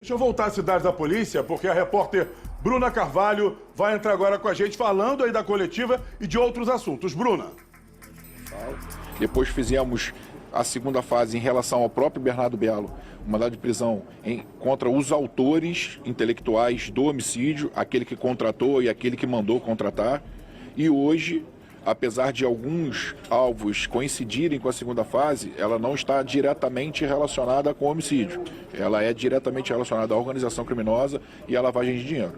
Deixa eu voltar às cidades da polícia, porque a repórter Bruna Carvalho vai entrar agora com a gente falando aí da coletiva e de outros assuntos. Bruna. Depois fizemos a segunda fase em relação ao próprio Bernardo Belo, um mandado de prisão contra os autores intelectuais do homicídio, aquele que contratou e aquele que mandou contratar. E hoje, apesar de alguns alvos coincidirem com a segunda fase, ela não está diretamente relacionada com o homicídio. Ela é diretamente relacionada à organização criminosa e à lavagem de dinheiro.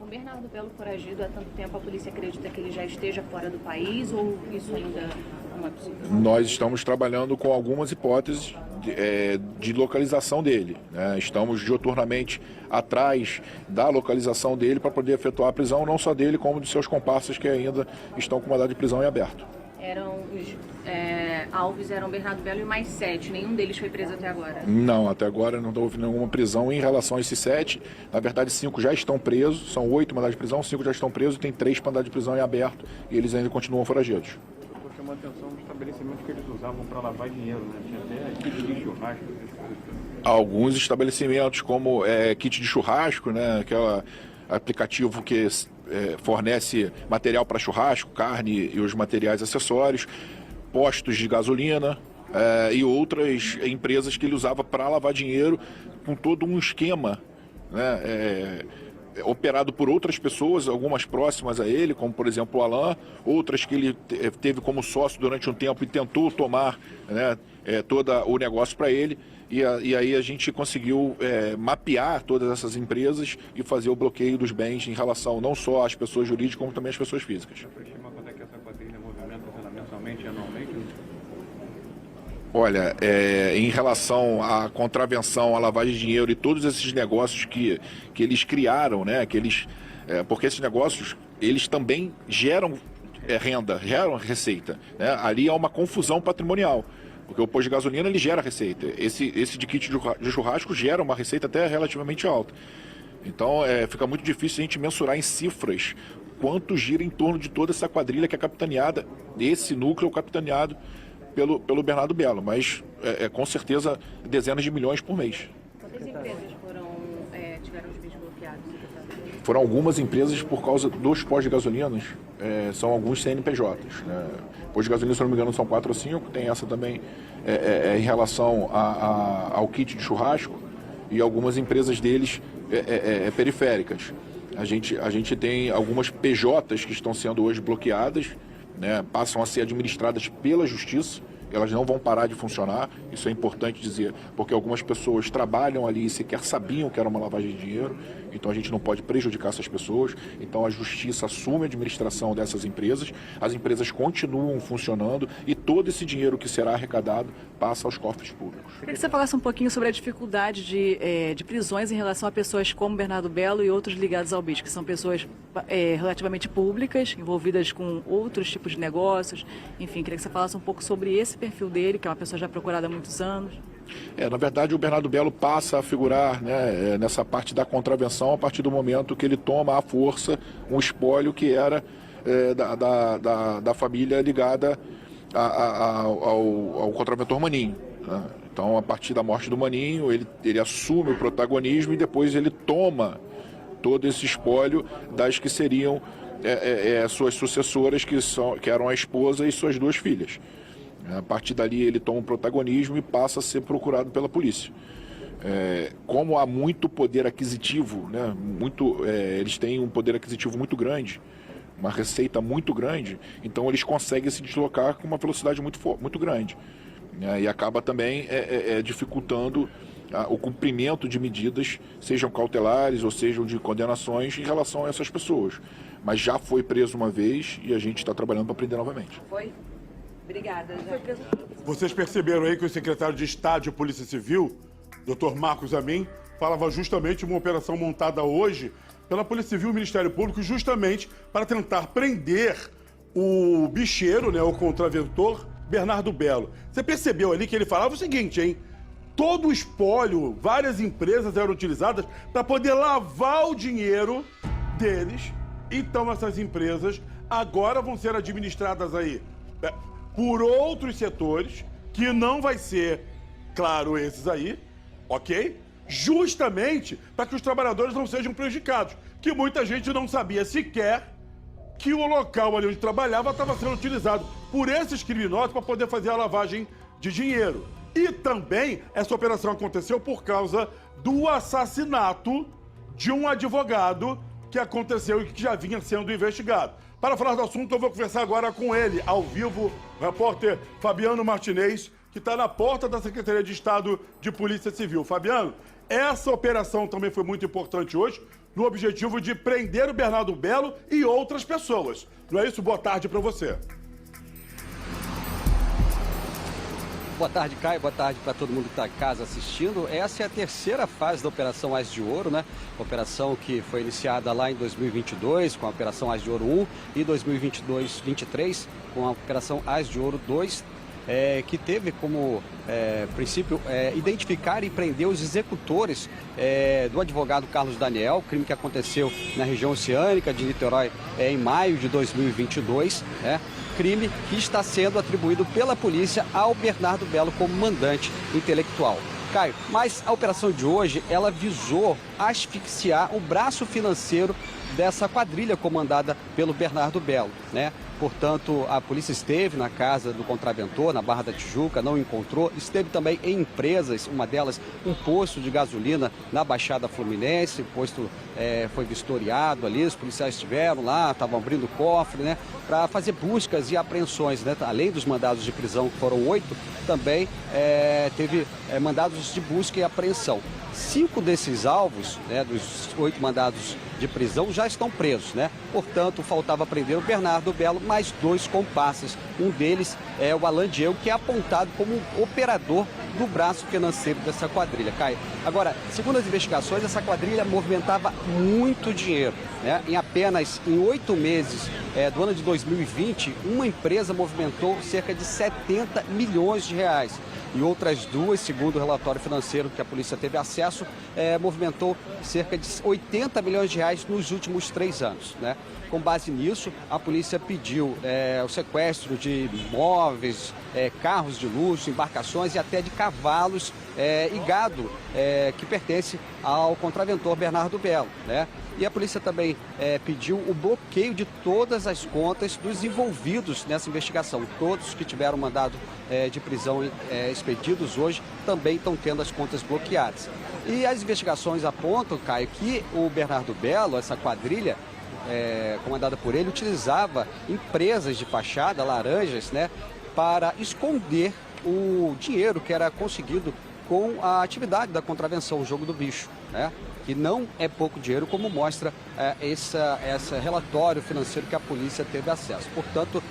O Bernardo Belo foragido há tanto tempo, a polícia acredita que ele já esteja fora do país ou isso ainda não é possível? Nós estamos trabalhando com algumas hipóteses de localização dele, né? Estamos diuturnamente atrás da localização dele para poder efetuar a prisão, não só dele, como de seus comparsas que ainda estão com mandado de prisão em aberto. Alves eram Bernardo Belo e mais 7, nenhum deles foi preso até agora? Não, até agora não houve nenhuma prisão em relação a esses 7. Na verdade, 5 já estão presos, são 8 mandados de prisão, 5 já estão presos e tem 3 mandados de prisão em aberto e eles ainda continuam foragidos. Estou chamando a atenção dos estabelecimentos que eles usavam para lavar dinheiro, né? Tinha até kit de churrasco. Alguns estabelecimentos, como kit de churrasco, né? Aquele aplicativo que fornece material para churrasco, carne e os materiais acessórios, postos de gasolina e outras empresas que ele usava para lavar dinheiro com todo um esquema, né? Operado por outras pessoas, algumas próximas a ele, como por exemplo o Alain, outras que ele teve como sócio durante um tempo e tentou tomar, né, todo o negócio para ele. E aí a gente conseguiu mapear todas essas empresas e fazer o bloqueio dos bens em relação não só às pessoas jurídicas, como também às pessoas físicas. Você estima quanto é que essa quadrilha movimenta mensalmente e anualmente? Olha, em relação à contravenção, à lavagem de dinheiro e todos esses negócios que eles criaram, né? Porque esses negócios, eles também geram renda, geram receita, né? Ali há uma confusão patrimonial. Porque o posto de gasolina ele gera receita. Esse de kit de churrasco gera uma receita até relativamente alta. Então fica muito difícil a gente mensurar em cifras quanto gira em torno de toda essa quadrilha que é capitaneada, esse núcleo capitaneado pelo Bernardo Belo, mas com certeza dezenas de milhões por mês. Quantas empresas tiveram os bens bloqueados? Foram algumas empresas por causa dos postos de gasolinas, são alguns CNPJs, né? Postos de gasolina, se não me engano, são 4 ou 5, tem essa também em relação ao kit de churrasco e algumas empresas deles periféricas. A gente tem algumas PJs que estão sendo hoje bloqueadas, né, passam a ser administradas pela Justiça, elas não vão parar de funcionar, isso é importante dizer, porque algumas pessoas trabalham ali e sequer sabiam que era uma lavagem de dinheiro, então a gente não pode prejudicar essas pessoas, então a Justiça assume a administração dessas empresas, as empresas continuam funcionando e todo esse dinheiro que será arrecadado passa aos cofres públicos. Queria que você falasse um pouquinho sobre a dificuldade de prisões em relação a pessoas como Bernardo Belo e outros ligados ao BIS, que são pessoas relativamente públicas, envolvidas com outros tipos de negócios. Enfim, queria que você falasse um pouco sobre esse perfil dele, que é uma pessoa já procurada há muitos anos. Na verdade, o Bernardo Belo passa a figurar, né, nessa parte da contravenção a partir do momento que ele toma à força um espólio que era da família ligada ao contraventor Maninho, né? Então, a partir da morte do Maninho, ele assume o protagonismo e depois ele toma todo esse espólio das que seriam suas sucessoras, que eram a esposa e suas 2 filhas. A partir dali ele toma um protagonismo e passa a ser procurado pela polícia. Como há muito poder aquisitivo, né, eles têm um poder aquisitivo muito grande, uma receita muito grande, então eles conseguem se deslocar com uma velocidade muito grande. E acaba também dificultando o cumprimento de medidas, sejam cautelares ou sejam de condenações em relação a essas pessoas. Mas já foi preso uma vez e a gente está trabalhando para prender novamente. Foi? Obrigada. Vocês perceberam aí que o secretário de Estado de Polícia Civil, Dr. Marcos Amin, falava justamente de uma operação montada hoje pela Polícia Civil e Ministério Público justamente para tentar prender o bicheiro, né, o contraventor Bernardo Belo. Você percebeu ali que ele falava o seguinte, hein? Todo o espólio, várias empresas eram utilizadas para poder lavar o dinheiro deles. Então essas empresas agora vão ser administradas aí por outros setores, que não vai ser, claro, esses aí, ok? justamente para que os trabalhadores não sejam prejudicados, que muita gente não sabia sequer que o local ali onde trabalhava estava sendo utilizado por esses criminosos para poder fazer a lavagem de dinheiro. E também essa operação aconteceu por causa do assassinato de um advogado que aconteceu e que já vinha sendo investigado. Para falar do assunto, eu vou conversar agora com ele, ao vivo, o repórter Fabiano Martinez, que está na porta da Secretaria de Estado de Polícia Civil. Fabiano, essa operação também foi muito importante hoje, no objetivo de prender o Bernardo Bello e outras pessoas. Não é isso? Boa tarde para você. Boa tarde, Caio. Boa tarde para todo mundo que está em casa assistindo. Essa é a terceira fase da Operação Ás de Ouro, né? Operação que foi iniciada lá em 2022 com a Operação Ás de Ouro 1 e 2022-23 com a Operação Ás de Ouro 2. Que teve como princípio identificar e prender os executores do advogado Carlos Daniel, crime que aconteceu na região oceânica de Niterói em maio de 2022, crime que está sendo atribuído pela polícia ao Bernardo Bello como mandante intelectual. Caio, mas a operação de hoje, ela visou asfixiar o braço financeiro dessa quadrilha comandada pelo Bernardo Bello, né? Portanto, a polícia esteve na casa do contraventor, na Barra da Tijuca, não encontrou. Esteve também em empresas, uma delas um posto de gasolina na Baixada Fluminense. O posto foi vistoriado ali, os policiais estiveram lá, estavam abrindo o cofre, né, para fazer buscas e apreensões, né? Além dos mandados de prisão, que foram 8, também teve mandados de busca e apreensão. 5 desses alvos, né, dos 8 mandados de prisão, já estão presos, né? Portanto, faltava prender o Bernardo Bello, mais 2 comparsas. Um deles é o Alan Diego, que é apontado como operador do braço financeiro dessa quadrilha. Caio, agora, segundo as investigações, essa quadrilha movimentava muito dinheiro, né? Em 8 meses do ano de 2020, uma empresa movimentou cerca de 70 milhões de reais. E outras 2, segundo o relatório financeiro que a polícia teve acesso, movimentou cerca de 80 milhões de reais nos últimos 3 anos, né? Com base nisso, a polícia pediu o sequestro de imóveis, carros de luxo, embarcações e até de cavalos e gado que pertence ao contraventor Bernardo Bello, né? E a polícia também pediu o bloqueio de todas as contas dos envolvidos nessa investigação. Todos que tiveram mandado de prisão expedidos hoje também estão tendo as contas bloqueadas. E as investigações apontam, Caio, que o Bernardo Bello, essa quadrilha comandada por ele, utilizava empresas de fachada, laranjas, né, para esconder o dinheiro que era conseguido com a atividade da contravenção, o jogo do bicho, né? Que não é pouco dinheiro, como mostra esse relatório financeiro que a polícia teve acesso. Portanto,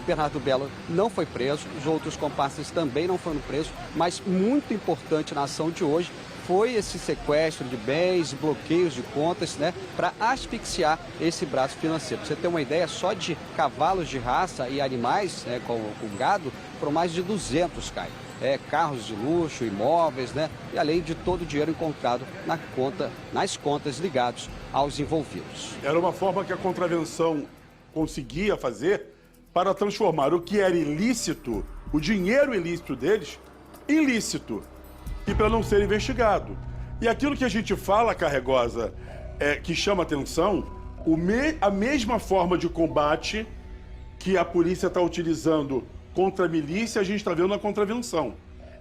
Bernardo Bello não foi preso, os outros comparsas também não foram presos, mas muito importante na ação de hoje foi esse sequestro de bens, bloqueios de contas, né, para asfixiar esse braço financeiro. Pra você ter uma ideia, só de cavalos de raça e animais, né, com gado, foram mais de 200, Caio. Carros de luxo, imóveis, né? E além de todo o dinheiro encontrado nas contas ligados aos envolvidos. Era uma forma que a contravenção conseguia fazer para transformar o que era ilícito, o dinheiro ilícito deles, em lícito. E para não ser investigado. E aquilo que a gente fala, Carregosa, que chama atenção, a mesma forma de combate que a polícia está utilizando contra a milícia, a gente está vendo na contravenção.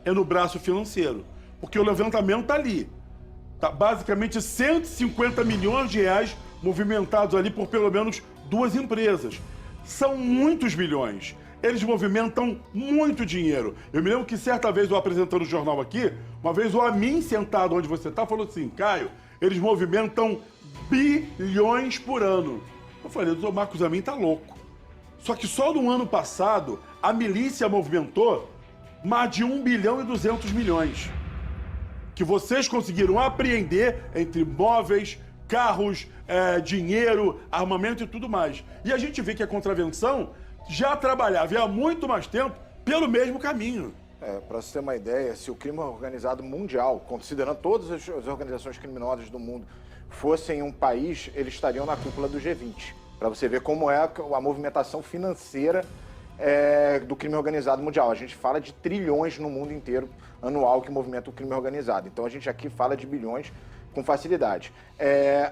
É no braço financeiro. Porque o levantamento está ali. Tá basicamente 150 milhões de reais movimentados ali por pelo menos 2 empresas. São muitos milhões. Eles movimentam muito dinheiro. Eu me lembro que certa vez eu apresentando o jornal aqui, uma vez o Amin, sentado onde você está, falou assim: Caio, eles movimentam bilhões por ano. Eu falei, o Marcos Amin tá louco. Só que só no ano passado, a milícia movimentou mais de 1 bilhão e 200 milhões. Que vocês conseguiram apreender entre móveis, carros, dinheiro, armamento e tudo mais. E a gente vê que a contravenção já trabalhava há muito mais tempo pelo mesmo caminho. Para você ter uma ideia, se o crime organizado mundial, considerando todas as organizações criminosas do mundo, fossem um país, eles estariam na cúpula do G20. Para você ver como é a movimentação financeira do crime organizado mundial. A gente fala de trilhões no mundo inteiro anual que movimenta o crime organizado. Então a gente aqui fala de bilhões com facilidade.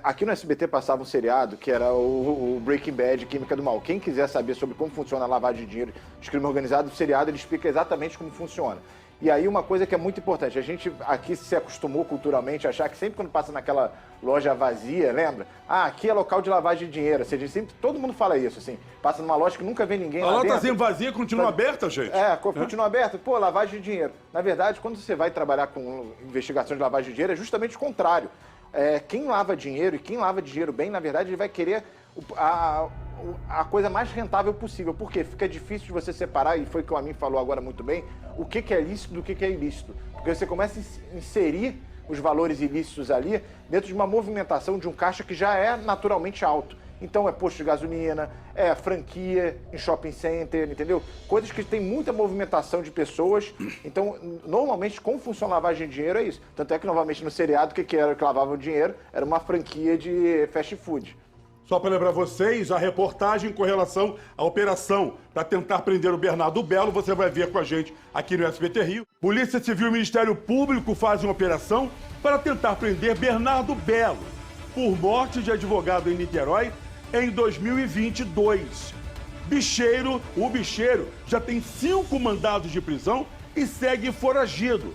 Aqui no SBT passava um seriado que era o Breaking Bad, Química do Mal. Quem quiser saber sobre como funciona a lavagem de dinheiro de crime organizado, o seriado ele explica exatamente como funciona. E aí uma coisa que é muito importante, a gente aqui se acostumou culturalmente a achar que sempre quando passa naquela loja vazia, lembra? Aqui é local de lavagem de dinheiro, ou seja, sempre, todo mundo fala isso, assim, passa numa loja que nunca vê ninguém lá dentro. A lotazinha vazia continua aberta, gente? Continua aberta, pô, lavagem de dinheiro. Na verdade, quando você vai trabalhar com investigação de lavagem de dinheiro, é justamente o contrário. Quem lava dinheiro e quem lava dinheiro bem, na verdade, ele vai querer a coisa mais rentável possível. Por quê? Fica difícil de você separar, e foi o que o Amin falou agora muito bem, o que é lícito do que é ilícito. Porque você começa a inserir os valores ilícitos ali dentro de uma movimentação de um caixa que já é naturalmente alto. Então é posto de gasolina, é franquia em shopping center, entendeu? Coisas que tem muita movimentação de pessoas. Então, normalmente, como funciona a lavagem de dinheiro é isso. Tanto é que, novamente, no seriado, o que era que lavava o dinheiro? Era uma franquia de fast food. Só para lembrar vocês, a reportagem com relação à operação para tentar prender o Bernardo Belo, você vai ver com a gente aqui no SBT Rio. Polícia Civil e Ministério Público fazem uma operação para tentar prender Bernardo Belo por morte de advogado em Niterói em 2022. O bicheiro já tem 5 mandados de prisão e segue foragido.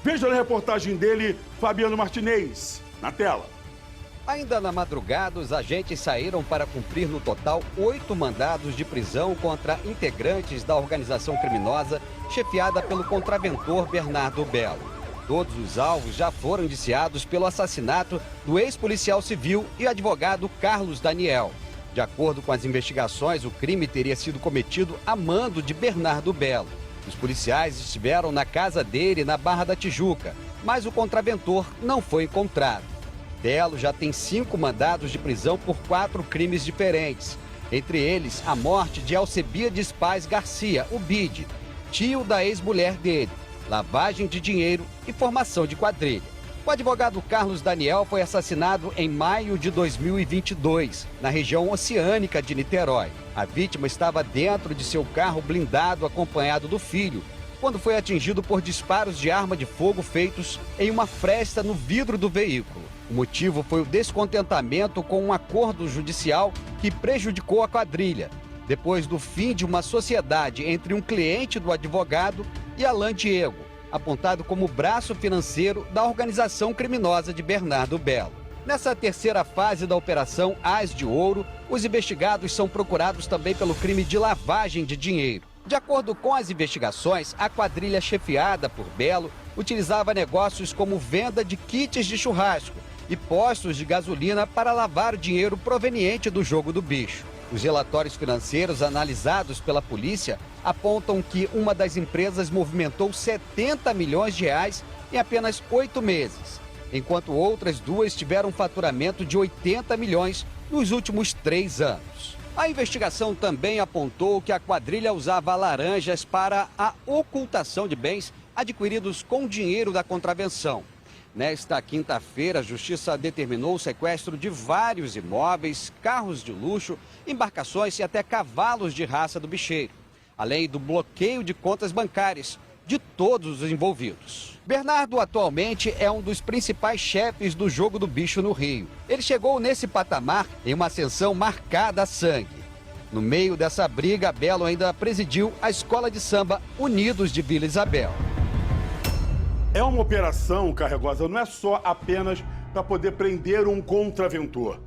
Veja na reportagem dele, Fabiano Martinez, na tela. Ainda na madrugada, os agentes saíram para cumprir no total 8 mandados de prisão contra integrantes da organização criminosa chefiada pelo contraventor Bernardo Belo. Todos os alvos já foram indiciados pelo assassinato do ex-policial civil e advogado Carlos Daniel. De acordo com as investigações, o crime teria sido cometido a mando de Bernardo Belo. Os policiais estiveram na casa dele na Barra da Tijuca, mas o contraventor não foi encontrado. Belo já tem 5 mandados de prisão por 4 crimes diferentes. Entre eles, a morte de Alcebiades Paz Garcia, o Bide, tio da ex-mulher dele, lavagem de dinheiro e formação de quadrilha. O advogado Carlos Daniel foi assassinado em maio de 2022, na região oceânica de Niterói. A vítima estava dentro de seu carro blindado acompanhado do filho, quando foi atingido por disparos de arma de fogo feitos em uma fresta no vidro do veículo. O motivo foi o descontentamento com um acordo judicial que prejudicou a quadrilha, depois do fim de uma sociedade entre um cliente do advogado e Alain Diego, apontado como braço financeiro da organização criminosa de Bernardo Belo. Nessa terceira fase da Operação As de Ouro, os investigados são procurados também pelo crime de lavagem de dinheiro. De acordo com as investigações, a quadrilha chefiada por Belo utilizava negócios como venda de kits de churrasco e postos de gasolina para lavar dinheiro proveniente do jogo do bicho. Os relatórios financeiros analisados pela polícia apontam que uma das empresas movimentou 70 milhões de reais em apenas 8 meses, enquanto outras 2 tiveram um faturamento de 80 milhões nos últimos 3 anos. A investigação também apontou que a quadrilha usava laranjas para a ocultação de bens adquiridos com dinheiro da contravenção. Nesta quinta-feira, a Justiça determinou o sequestro de vários imóveis, carros de luxo, embarcações e até cavalos de raça do bicheiro, além do bloqueio de contas bancárias de todos os envolvidos. Bernardo atualmente é um dos principais chefes do jogo do bicho no Rio. Ele chegou nesse patamar em uma ascensão marcada a sangue. No meio dessa briga, Belo ainda presidiu a escola de samba Unidos de Vila Isabel. É uma operação, Carregosa, não é só apenas para poder prender um contraventor.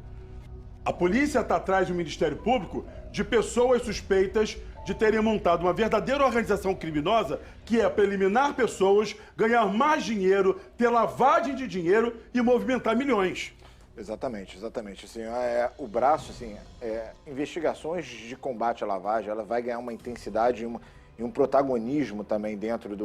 A polícia está atrás do Ministério Público de pessoas suspeitas de terem montado uma verdadeira organização criminosa que é para eliminar pessoas, ganhar mais dinheiro, ter lavagem de dinheiro e movimentar milhões. Exatamente, exatamente. Assim, o braço, assim, investigações de combate à lavagem, ela vai ganhar uma intensidade e um protagonismo também dentro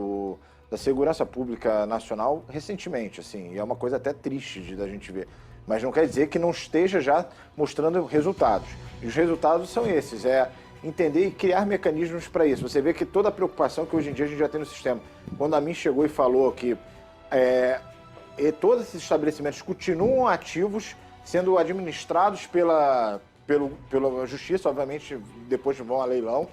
da segurança pública nacional recentemente, assim, e é uma coisa até triste da gente ver. Mas não quer dizer que não esteja já mostrando resultados. E os resultados são esses, entender e criar mecanismos para isso. Você vê que toda a preocupação que hoje em dia a gente já tem no sistema. Quando a mim chegou e falou que todos esses estabelecimentos continuam ativos, sendo administrados pela justiça, obviamente depois vão a leilão,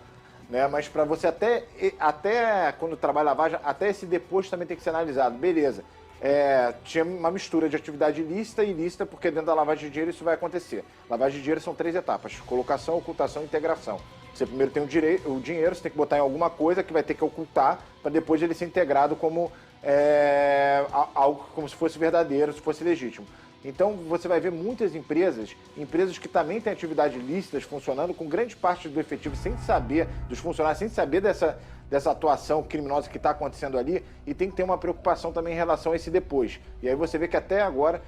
né? Mas para você até quando trabalha lavagem, até esse depois também tem que ser analisado. Beleza. Tinha uma mistura de atividade ilícita e ilícita, porque dentro da lavagem de dinheiro isso vai acontecer. Lavagem de dinheiro são 3 etapas: colocação, ocultação e integração. Você primeiro tem o dinheiro, você tem que botar em alguma coisa que vai ter que ocultar para depois ele ser integrado como algo como se fosse verdadeiro, se fosse legítimo. Então você vai ver muitas empresas que também têm atividades ilícitas funcionando com grande parte do efetivo sem saber, dos funcionários sem saber dessa atuação criminosa que está acontecendo ali, e tem que ter uma preocupação também em relação a esse depois. E aí você vê que até agora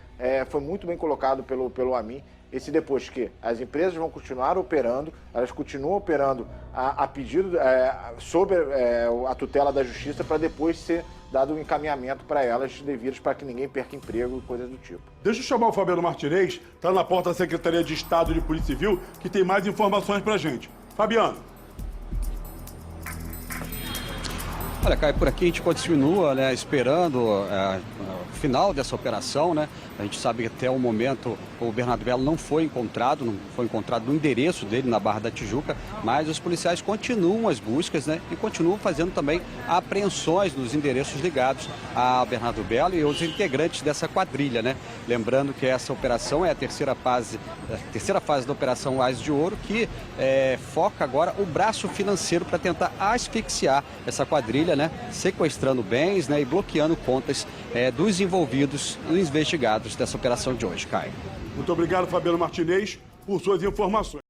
foi muito bem colocado pelo AMIN, esse depois que as empresas vão continuar operando, elas continuam operando a pedido, sob a tutela da Justiça, para depois ser dado um encaminhamento para elas devidos para que ninguém perca emprego e coisas do tipo. Deixa eu chamar o Fabiano Martinez, está na porta da Secretaria de Estado de Polícia Civil, que tem mais informações para a gente. Fabiano. Olha, Caio, por aqui a gente continua, né, esperando o final dessa operação, né? A gente sabe que até o momento o Bernardo Belo não foi encontrado no endereço dele na Barra da Tijuca, mas os policiais continuam as buscas, né? E continuam fazendo também apreensões nos endereços ligados a Bernardo Belo e outros integrantes dessa quadrilha, né? Lembrando que essa operação é a terceira fase da Operação Ás de Ouro, que foca agora o braço financeiro para tentar asfixiar essa quadrilha, né? Sequestrando bens, né? E bloqueando contas dos envolvidos, dos investigados dessa operação de hoje, Caio. Muito obrigado, Fabiano Martinez, por suas informações.